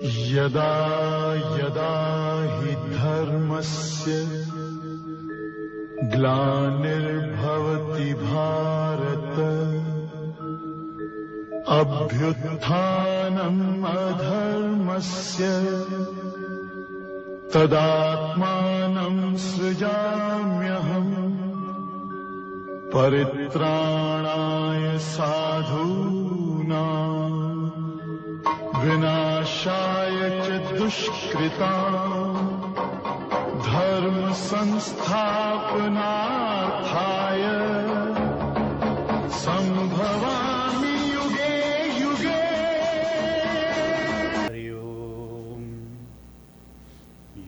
यदा यदा हि धर्मस्य ग्लानिर्भवति भारत अभ्युत्थानम् अधर्मस्य तदात्मानं सृजाम्यहम् परित्राणाय साधूनां विनाशाय च दुष्कृताम् धर्म संस्थापनार्थाय संभवामि युगे युगे। हरि ओम।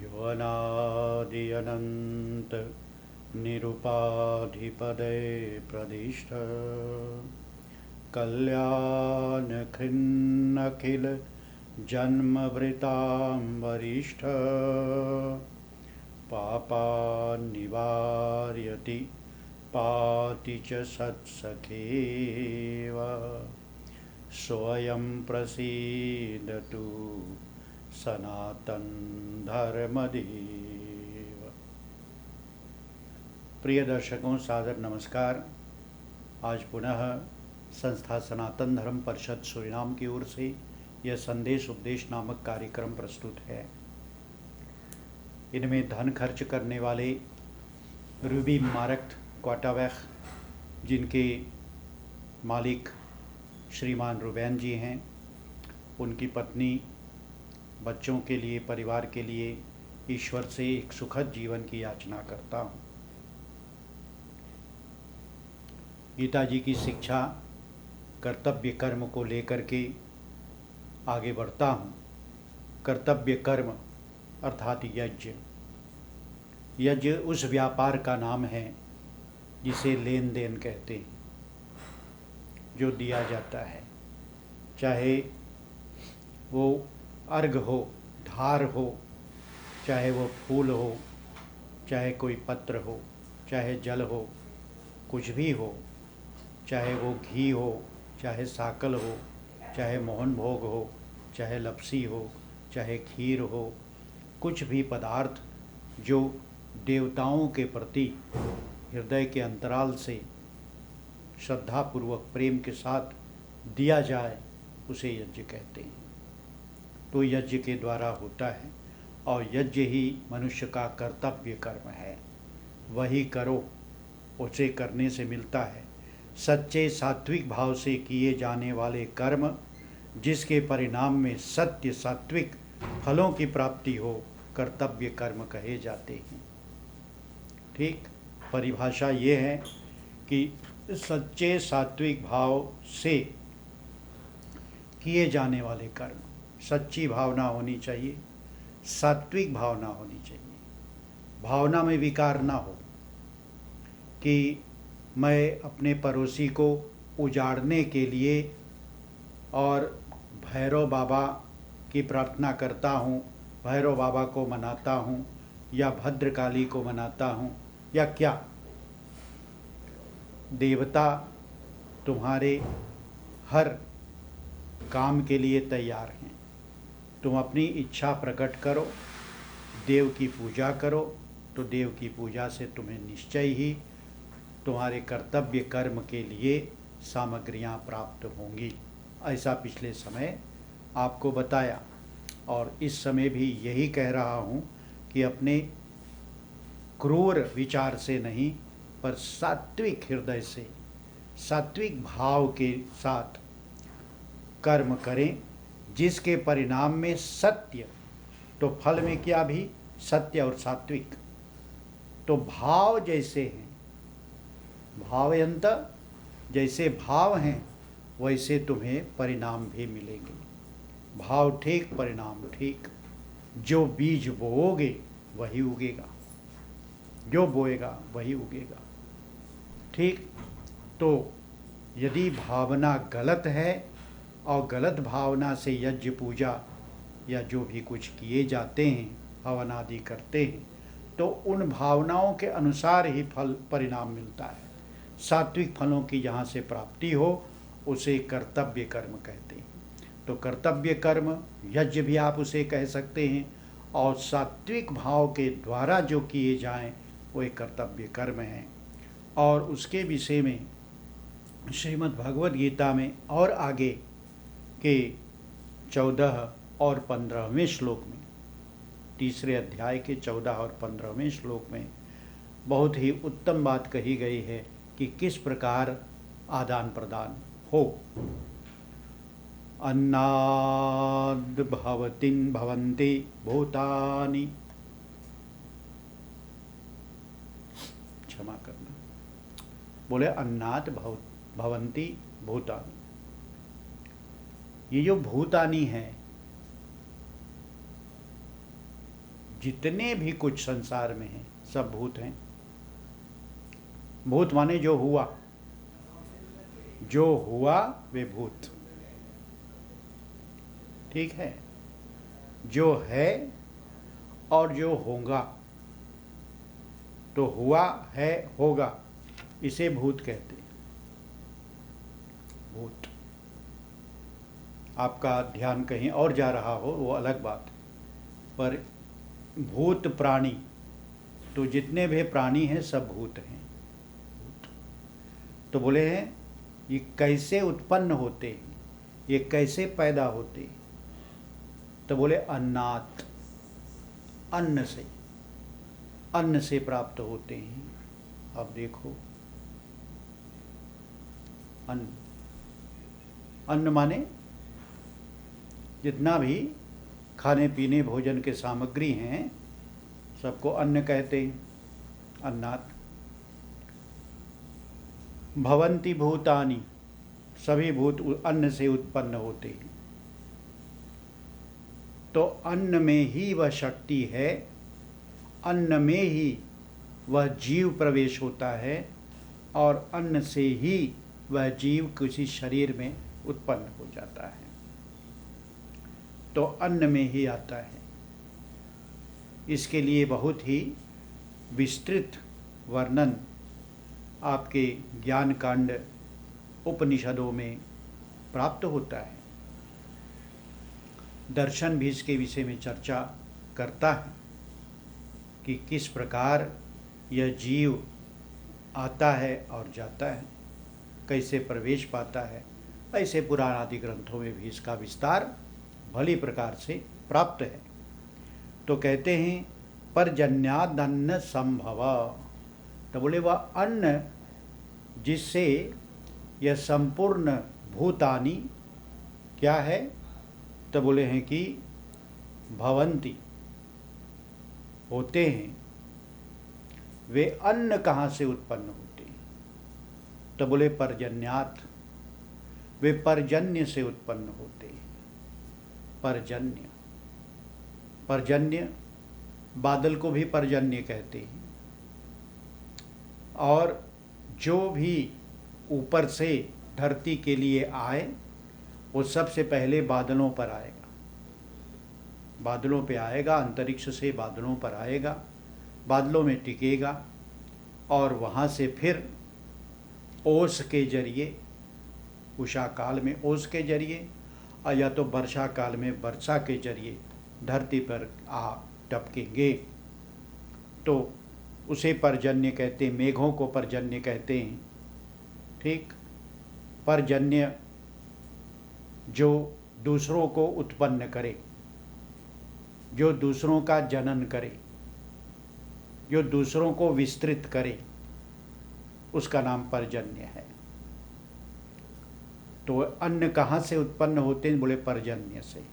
यो अनादि अनंत निरुपाधिपदे प्रदिष्ट कल्याण खिन्नखिल जन्मवृतां वरिष्ठ पापा निवार्यति पाति च सत्सखेव स्वयं प्रसीदतु सनातन धर्मदेव। प्रिय दर्शकों, सादर नमस्कार। आज पुनः संस्था सनातन धर्म परिषद सूरीनाम की ओर से यह संदेश उपदेश नामक कार्यक्रम प्रस्तुत है। इनमें धन खर्च करने वाले रूबी मार्क क्वार्टरबैक, जिनके मालिक श्रीमान रुबैन जी हैं, उनकी पत्नी, बच्चों के लिए, परिवार के लिए ईश्वर से एक सुखद जीवन की याचना करता हूँ। गीता जी की शिक्षा कर्तव्य कर्म को लेकर के आगे बढ़ता हूँ। कर्तव्य कर्म अर्थात यज्ञ। यज्ञ उस व्यापार का नाम है जिसे लेन देन कहते हैं, जो दिया जाता है, चाहे वो अर्घ हो, धार हो, चाहे वो फूल हो, चाहे कोई पत्र हो, चाहे जल हो, कुछ भी हो, चाहे वो घी हो, चाहे साकल हो, चाहे मोहन भोग हो, चाहे लपसी हो, चाहे खीर हो, कुछ भी पदार्थ जो देवताओं के प्रति हृदय के अंतराल से श्रद्धापूर्वक प्रेम के साथ दिया जाए, उसे यज्ञ कहते हैं। तो यज्ञ के द्वारा होता है, और यज्ञ ही मनुष्य का कर्तव्य कर्म है। वही करो, उसे करने से मिलता है। सच्चे सात्विक भाव से किए जाने वाले कर्म, जिसके परिणाम में सत्य सात्विक फलों की प्राप्ति हो, कर्तव्य कर्म कहे जाते हैं। ठीक, परिभाषा ये है कि सच्चे सात्विक भाव से किए जाने वाले कर्म, सच्ची भावना होनी चाहिए, सात्विक भावना होनी चाहिए। भावना में विकार ना हो कि मैं अपने पड़ोसी को उजाड़ने के लिए और भैरव बाबा की प्रार्थना करता हूँ, भैरव बाबा को मनाता हूँ, या भद्रकाली को मनाता हूँ, या क्या। देवता तुम्हारे हर काम के लिए तैयार हैं। तुम अपनी इच्छा प्रकट करो, देव की पूजा करो, तो देव की पूजा से तुम्हें निश्चय ही तुम्हारे कर्तव्य कर्म के लिए सामग्रियां प्राप्त होंगी। ऐसा पिछले समय आपको बताया, और इस समय भी यही कह रहा हूँ कि अपने क्रूर विचार से नहीं, पर सात्विक हृदय से, सात्विक भाव के साथ कर्म करें, जिसके परिणाम में सत्य, तो फल में क्या भी सत्य और सात्विक। तो भाव जैसे हैं, भावयंत जैसे भाव हैं, वैसे तुम्हें परिणाम भी मिलेंगे। भाव ठीक, परिणाम ठीक। जो बीज बोओगे वही उगेगा, जो बोएगा वही उगेगा। ठीक, तो यदि भावना गलत है और गलत भावना से यज्ञ पूजा या जो भी कुछ किए जाते हैं, हवन आदि करते हैं, तो उन भावनाओं के अनुसार ही फल परिणाम मिलता है। सात्विक फलों की जहाँ से प्राप्ति हो, उसे कर्तव्य कर्म कहते हैं। तो कर्तव्य कर्म, यज्ञ भी आप उसे कह सकते हैं, और सात्विक भाव के द्वारा जो किए जाएं वो एक कर्तव्य कर्म है। और उसके विषय में श्रीमद् भगवद गीता में और आगे के 14 और 15वें श्लोक में, तीसरे अध्याय के 14 और 15वें श्लोक में बहुत ही उत्तम बात कही गई है कि किस प्रकार आदान प्रदान हो। अन्नाद् भवन्ति भूतानि, क्षमा करना, बोले अन्नाद् भवन्ति भूतानि। ये जो भूतानि है, जितने भी कुछ संसार में हैं सब भूत हैं। भूत माने जो हुआ, जो हुआ वे भूत, ठीक है। जो है और जो होगा, तो हुआ है होगा, इसे भूत कहते हैं। भूत, आपका ध्यान कहीं और जा रहा हो वो अलग बात, पर भूत प्राणी, तो जितने भी प्राणी हैं सब भूत हैं। तो बोले हैं ये कैसे उत्पन्न होते हैं, ये कैसे पैदा होते हैं, तो बोले अन्नात्, अन्न से, अन्न से प्राप्त होते हैं। अब देखो, अन्न, अन्न माने जितना भी खाने पीने भोजन के सामग्री हैं सबको अन्न कहते हैं, अन्नात्। भवन्ति भूतानि, सभी भूत अन्न से उत्पन्न होते हैं। तो अन्न में ही वह शक्ति है, अन्न में ही वह जीव प्रवेश होता है, और अन्न से ही वह जीव किसी शरीर में उत्पन्न हो जाता है। तो अन्न में ही आता है। इसके लिए बहुत ही विस्तृत वर्णन आपके ज्ञान कांड उपनिषदों में प्राप्त होता है। दर्शन भी इसके विषय में चर्चा करता है कि किस प्रकार यह जीव आता है और जाता है, कैसे प्रवेश पाता है। ऐसे पुराण आदि ग्रंथों में भी इसका विस्तार भली प्रकार से प्राप्त है। तो कहते हैं पर्जन्यादन्न संभव, तो बोले वह अन्न जिससे यह संपूर्ण भूतानि क्या है, तो बोले हैं कि भवन्ति, होते हैं। वे अन्न कहाँ से उत्पन्न होते हैं, तो बोले पर्जन्यात्, वे पर्जन्य से उत्पन्न होते हैं। पर्जन्य, पर्जन्य, बादल को भी पर्जन्य कहते हैं। और जो भी ऊपर से धरती के लिए आए वो सबसे पहले बादलों पर आएगा, बादलों पे आएगा, अंतरिक्ष से बादलों पर आएगा, बादलों में टिकेगा, और वहाँ से फिर ओस के जरिए, उषा काल में ओस के जरिए, और या तो वर्षा काल में वर्षा के जरिए धरती पर आ टपकेंगे। तो उसे पर्जन्य कहते हैं, मेघों को पर्जन्य कहते हैं। ठीक, पर्जन्य जो दूसरों को उत्पन्न करे, जो दूसरों का जनन करे, जो दूसरों को विस्तृत करे, उसका नाम पर्जन्य है। तो अन्न कहाँ से उत्पन्न होते हैं, बोले पर्जन्य से,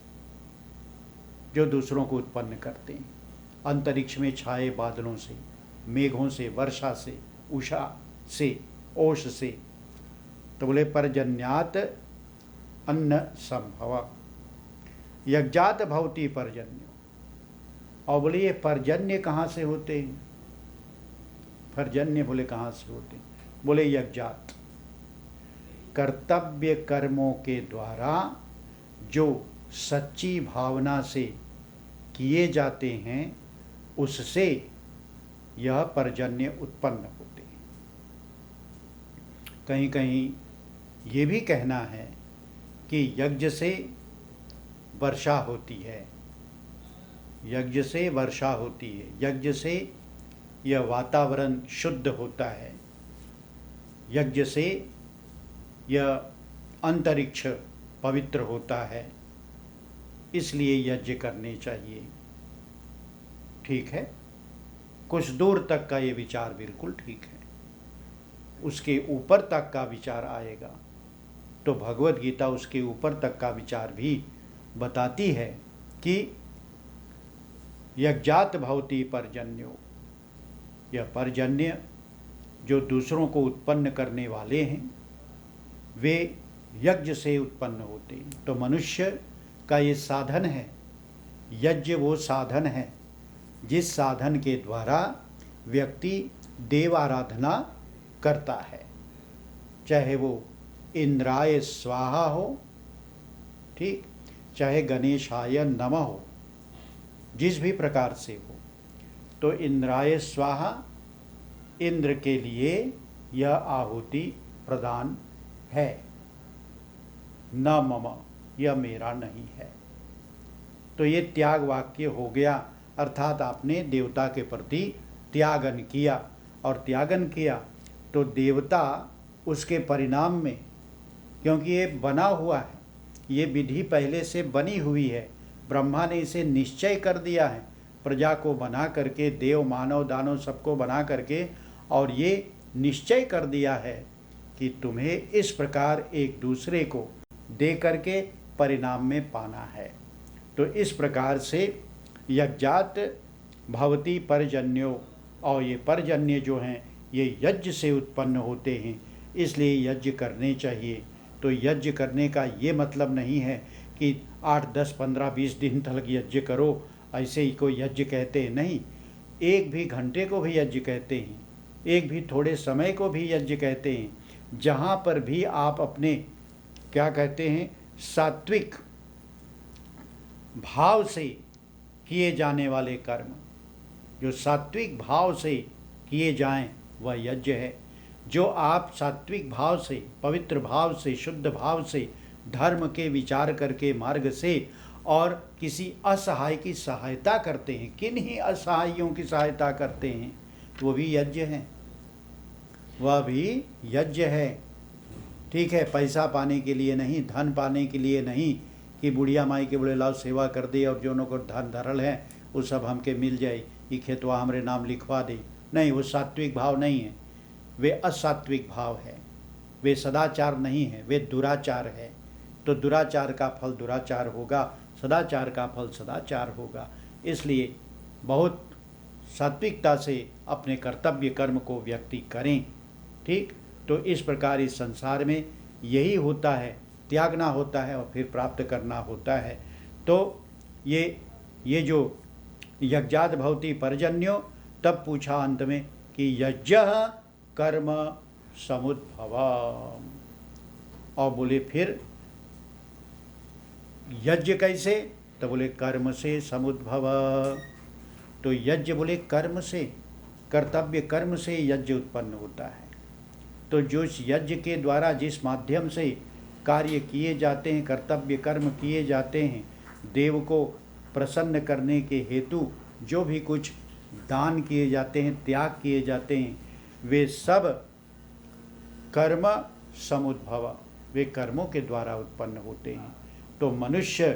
जो दूसरों को उत्पन्न करते हैं। अंतरिक्ष में छाए बादलों से, मेघों से, वर्षा से, उषा से, ओष से। तो बोले पर्जन्यात् अन्न संभव, यज्ञात भवति पर्जन्य। और बोले ये पर्जन्य कहाँ से होते हैं, पर्जन्य बोले कहाँ से होते हैं, बोले यज्ञात, कर्तव्य कर्मों के द्वारा जो सच्ची भावना से किए जाते हैं उससे यह पर्जन्य उत्पन्न होते हैं। कहीं कहीं ये भी कहना है कि यज्ञ से वर्षा होती है, यज्ञ से वर्षा होती है, यज्ञ से यह वातावरण शुद्ध होता है, यज्ञ से यह अंतरिक्ष पवित्र होता है। इसलिए यज्ञ करने चाहिए। ठीक है, कुछ दूर तक का ये विचार बिल्कुल ठीक है। उसके ऊपर तक का विचार आएगा तो भगवत गीता उसके ऊपर तक का विचार भी बताती है कि यज्ञात भवति पर्जन्यो, यह पर्जन्य जो दूसरों को उत्पन्न करने वाले हैं वे यज्ञ से उत्पन्न होते हैं। तो मनुष्य का ये साधन है, यज्ञ वो साधन है जिस साधन के द्वारा व्यक्ति देव आराधना करता है, चाहे वो इंद्राय स्वाहा हो, ठीक, चाहे गणेशाय नमः हो, जिस भी प्रकार से हो। तो इंद्राय स्वाहा, इंद्र के लिए यह आहुति प्रदान है, न मम, यह मेरा नहीं है। तो ये त्याग वाक्य हो गया, अर्थात आपने देवता के प्रति त्यागन किया, और त्यागन किया तो देवता उसके परिणाम में, क्योंकि ये बना हुआ है, ये विधि पहले से बनी हुई है, ब्रह्मा ने इसे निश्चय कर दिया है, प्रजा को बना करके, देव मानव दानव सबको बना करके, और ये निश्चय कर दिया है कि तुम्हें इस प्रकार एक दूसरे को दे करके परिणाम में पाना है। तो इस प्रकार से यज्ञात भवति पर्जन्यो, और ये पर्जन्य जो हैं ये यज्ञ से उत्पन्न होते हैं, इसलिए यज्ञ करने चाहिए। तो यज्ञ करने का ये मतलब नहीं है कि 8, 10, 15, 20 दिन तक यज्ञ करो, ऐसे ही कोई यज्ञ कहते हैं, नहीं। एक भी घंटे को भी यज्ञ कहते हैं, एक भी थोड़े समय को भी यज्ञ कहते हैं। जहाँ पर भी आप अपने क्या कहते हैं सात्विक भाव से किए जाने वाले कर्म, जो सात्विक भाव से किए जाएं वह यज्ञ है। जो आप सात्विक भाव से, पवित्र भाव से, शुद्ध भाव से, धर्म के विचार करके मार्ग से और किसी असहाय की सहायता करते हैं, किन्हीं असहायों की सहायता करते हैं, वो भी यज्ञ है, वह भी यज्ञ है। ठीक है, पैसा पाने के लिए नहीं, धन पाने के लिए नहीं कि बुढ़िया माई के बोले लाओ सेवा कर दे और जो को धन धरल है वो सब हमके मिल जाए, ये खेतवा हमरे नाम लिखवा दे, नहीं, वो सात्विक भाव नहीं है, वे असात्विक भाव है, वे सदाचार नहीं है, वे दुराचार है। तो दुराचार का फल दुराचार होगा, सदाचार का फल सदाचार होगा। इसलिए बहुत सात्विकता से अपने कर्तव्य कर्म को व्यक्ति करें। ठीक, तो इस प्रकार इस संसार में यही होता है, त्यागना होता है और फिर प्राप्त करना होता है। तो ये जो यज्ञात भवति पर्जन्यो, तब पूछा अंत में कि यज्ञ कर्म समुद्भव, और बोले फिर यज्ञ कैसे, तो बोले कर्म से समुद्भव। तो यज्ञ बोले कर्म से, कर्तव्य कर्म से यज्ञ उत्पन्न होता है। तो जो यज्ञ के द्वारा जिस माध्यम से कार्य किए जाते हैं, कर्तव्य कर्म किए जाते हैं, देव को प्रसन्न करने के हेतु जो भी कुछ दान किए जाते हैं, त्याग किए जाते हैं, वे सब कर्म समुद्भव, वे कर्मों के द्वारा उत्पन्न होते हैं। तो मनुष्य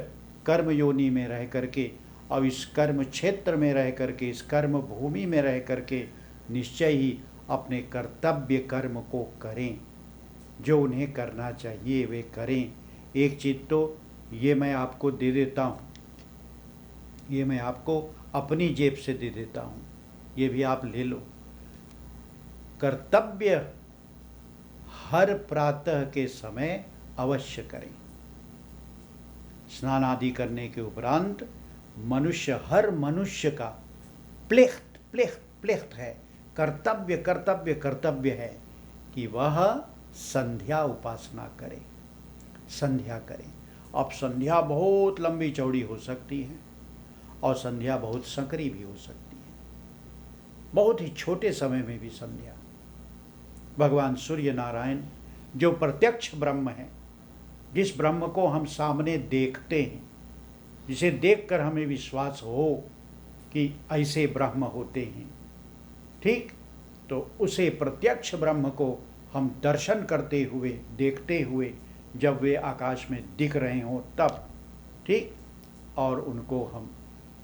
कर्म योनि में रह करके और इस कर्म क्षेत्र में रह करके, इस कर्म भूमि में रह करके निश्चय ही अपने कर्तव्य कर्म को करें, जो उन्हें करना चाहिए वे करें। एक चीज़ तो ये मैं आपको दे देता हूँ, ये मैं आपको अपनी जेब से दे देता हूँ, ये भी आप ले लो। कर्तव्य हर प्रातः के समय अवश्य करें। स्नान आदि करने के उपरांत मनुष्य, हर मनुष्य का प्लेख्त प्लेख्त प्लेख्त है, कर्तव्य कर्तव्य कर्तव्य है कि वह संध्या उपासना करे, संध्या करें। अब संध्या बहुत लंबी चौड़ी हो सकती है और संध्या बहुत संकरी भी हो सकती है, बहुत ही छोटे समय में भी संध्या। भगवान सूर्य नारायण जो प्रत्यक्ष ब्रह्म है, जिस ब्रह्म को हम सामने देखते हैं, जिसे देखकर हमें विश्वास हो कि ऐसे ब्रह्म होते हैं। ठीक, तो उसे प्रत्यक्ष ब्रह्म को हम दर्शन करते हुए, देखते हुए, जब वे आकाश में दिख रहे हों तब, ठीक, और उनको हम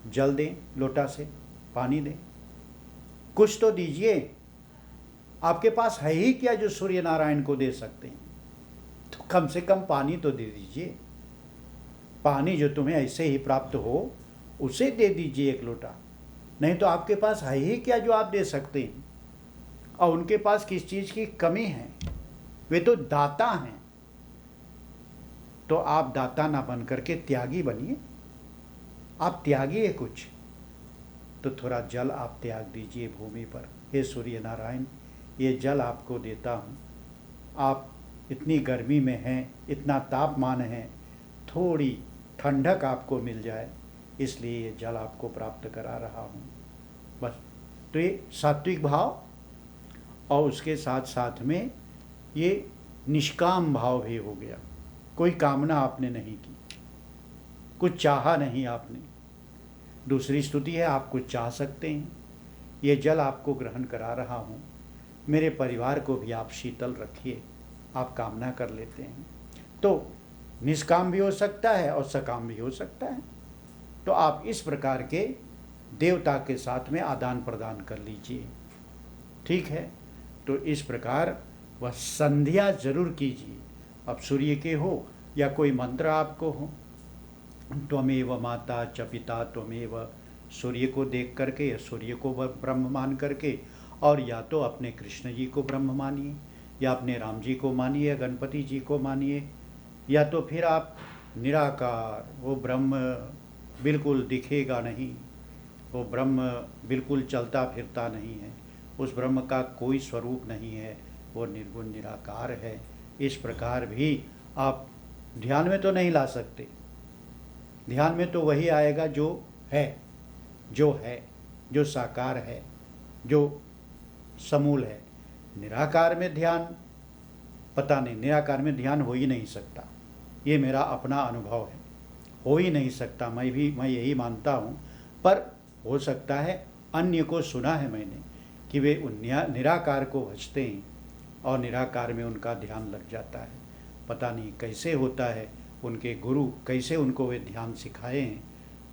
जल दें, लोटा से पानी दें, कुछ तो दीजिए। आपके पास है ही क्या जो सूर्य नारायण को दे सकते हैं? तो कम से कम पानी तो दे दीजिए। पानी जो तुम्हें ऐसे ही प्राप्त हो उसे दे दीजिए एक लोटा। नहीं तो आपके पास है ही क्या जो आप दे सकते हैं? और उनके पास किस चीज़ की कमी है? वे तो दाता हैं। तो आप दाता ना बन करके त्यागी बनिए। आप त्यागी है कुछ, तो थोड़ा जल आप त्याग दीजिए भूमि पर। हे सूर्य नारायण, ये जल आपको देता हूँ। आप इतनी गर्मी में हैं, इतना तापमान है, थोड़ी ठंडक आपको मिल जाए, इसलिए ये जल आपको प्राप्त करा रहा हूँ। बस। तो ये सात्विक भाव, और उसके साथ साथ में ये निष्काम भाव भी हो गया। कोई कामना आपने नहीं की, कुछ चाहा नहीं आपने। दूसरी स्तुति है, आप कुछ चाह सकते हैं। ये जल आपको ग्रहण करा रहा हूँ, मेरे परिवार को भी आप शीतल रखिए। आप कामना कर लेते हैं। तो निष्काम भी हो सकता है और सकाम भी हो सकता है। तो आप इस प्रकार के देवता के साथ में आदान प्रदान कर लीजिए। ठीक है, तो इस प्रकार वह संध्या जरूर कीजिए। अब सूर्य के हो या कोई मंत्र आपको हो, त्वमेव माता च पिता त्वमेव, सूर्य को देख करके या सूर्य को ब्रह्म मान करके, और या तो अपने कृष्ण जी को ब्रह्म मानिए, या अपने राम जी को मानिए, या गणपति जी को मानिए, या तो फिर आप निराकार, वो ब्रह्म बिल्कुल दिखेगा नहीं, वो ब्रह्म बिल्कुल चलता फिरता नहीं है, उस ब्रह्म का कोई स्वरूप नहीं है, वो निर्गुण निराकार है। इस प्रकार भी आप ध्यान में तो नहीं ला सकते। ध्यान में तो वही आएगा जो है, जो साकार है, जो समूल है। निराकार में ध्यान, पता नहीं, निराकार में ध्यान हो ही नहीं सकता। ये मेरा अपना अनुभव है, हो ही नहीं सकता। मैं यही मानता हूँ। पर हो सकता है, अन्य को सुना है मैंने कि वे उन निराकार को भजते हैं और निराकार में उनका ध्यान लग जाता है। पता नहीं कैसे होता है, उनके गुरु कैसे उनको वे ध्यान सिखाए हैं,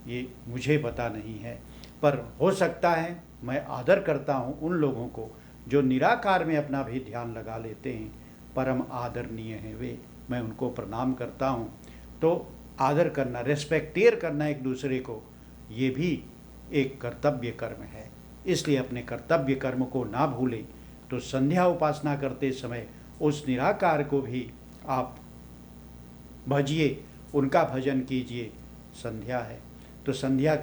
ये मुझे पता नहीं है। पर हो सकता है, मैं आदर करता हूँ उन लोगों को जो निराकार में अपना भी ध्यान लगा लेते हैं। परम आदरणीय हैं वे, मैं उनको प्रणाम करता हूँ। तो आदर करना, रेस्पेक्टेयर करना एक दूसरे को, ये भी एक कर्तव्य कर्म है। इसलिए अपने कर्तव्य कर्म को ना भूलें। तो संध्या उपासना करते समय उस निराकार को भी आप भजिए, उनका भजन कीजिए। संध्या है तो संध्या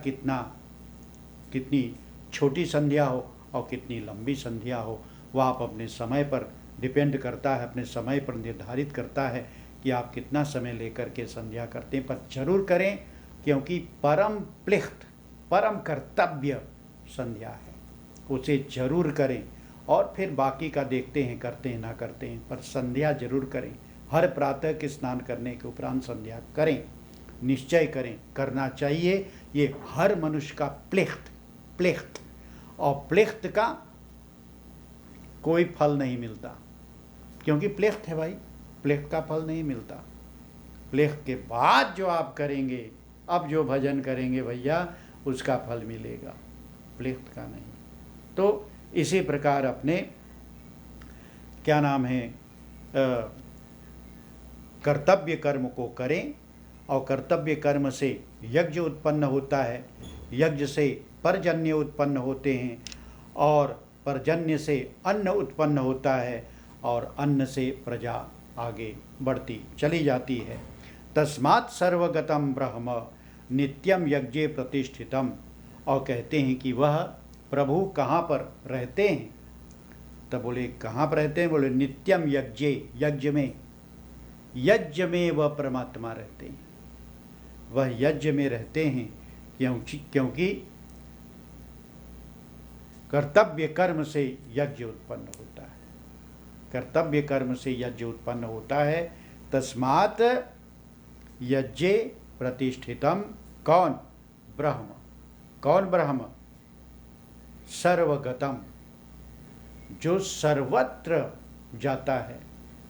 कितनी छोटी संध्या हो और कितनी लंबी संध्या हो, वह आप अपने समय पर डिपेंड करता है, अपने समय पर निर्धारित करता है कि आप कितना समय लेकर के संध्या करते हैं। पर जरूर करें, क्योंकि परम प्लिख्त, परम कर्तव्य संध्या है, उसे जरूर करें। और फिर बाकी का देखते हैं, करते हैं ना करते हैं, पर संध्या जरूर करें। हर प्रातः के स्नान करने के उपरांत संध्या करें, निश्चय करें, करना चाहिए। ये हर मनुष्य का प्लिख्त, और प्लिख्त का कोई फल नहीं मिलता, क्योंकि प्लिख्त है भाई, प्लिख्त का फल नहीं मिलता। प्लिख्त के बाद जो आप करेंगे, अब जो भजन करेंगे भैया, उसका फल मिलेगा, प्लिख्त का नहीं। तो इसी प्रकार अपने क्या नाम है, कर्तव्य कर्म को करें। और कर्तव्य कर्म से यज्ञ उत्पन्न होता है, यज्ञ से पर्जन्य उत्पन्न होते हैं, और पर्जन्य से अन्न उत्पन्न होता है, और अन्न से प्रजा आगे बढ़ती चली जाती है। तस्मात् सर्वगतम ब्रह्म नित्यम यज्ञे प्रतिष्ठितम। और कहते हैं कि वह प्रभु कहाँ पर रहते हैं? तब बोले कहाँ पर रहते हैं? बोले नित्यम यज्ञे, यज्ञ में वह परमात्मा रहते हैं, वह यज्ञ में रहते हैं। क्योंकि कर्तव्य कर्म से यज्ञ उत्पन्न होता है, कर्तव्य कर्म से यज्ञ उत्पन्न होता है। तस्मात् यज्ञे प्रतिष्ठितम कौन? ब्रह्म। कौन ब्रह्म? सर्वगतम, जो सर्वत्र जाता है,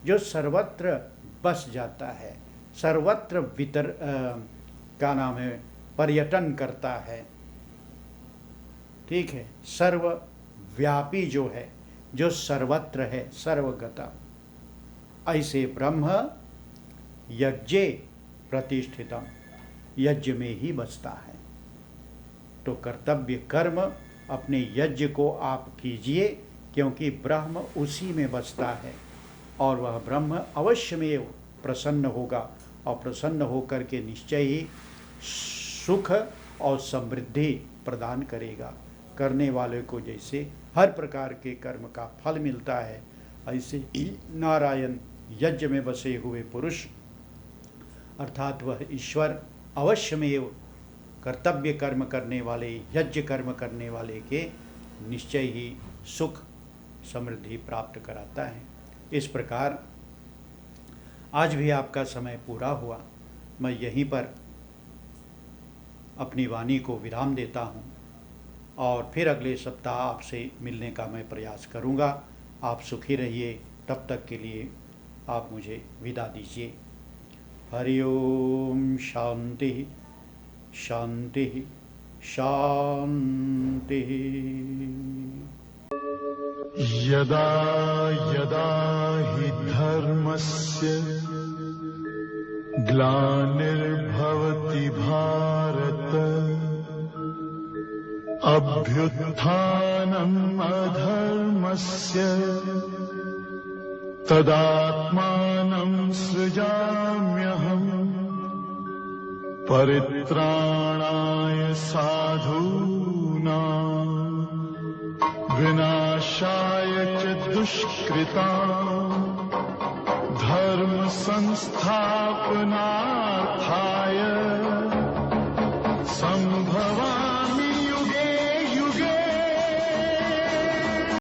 जो सर्वत्र बस जाता है, सर्वत्र क्या नाम है, पर्यटन करता है। ठीक है, सर्वव्यापी जो है, जो सर्वत्र है, सर्वगता। ऐसे ब्रह्म यज्ञे प्रतिष्ठितम, यज्ञ में ही बसता है। तो कर्तव्य कर्म अपने यज्ञ को आप कीजिए, क्योंकि ब्रह्म उसी में बसता है और वह ब्रह्म अवश्यमेव प्रसन्न होगा और प्रसन्न होकर के निश्चय ही सुख और समृद्धि प्रदान करेगा। करने वाले को जैसे हर प्रकार के कर्म का फल मिलता है, ऐसे ही नारायण यज्ञ में बसे हुए पुरुष अर्थात वह ईश्वर अवश्यमेव कर्तव्य कर्म करने वाले, यज्ञ कर्म करने वाले के निश्चय ही सुख समृद्धि प्राप्त कराता है। इस प्रकार आज भी आपका समय पूरा हुआ। मैं यहीं पर अपनी वाणी को विराम देता हूँ और फिर अगले सप्ताह आपसे मिलने का मैं प्रयास करूँगा। आप सुखी रहिए, तब तक के लिए आप मुझे विदा दीजिए। हरि ओम। शांति शांति शांति। यदा यदा हि धर्मस्य ग्लानिर्भवति भारत, अभ्युत्थानम् अधर्मस्य तदात्मानं सृजाम्यहम्, परित्राणाय साधूनां विनाशाय च दुष्कृतां, धर्म संस्थापनार्थाय संभवामि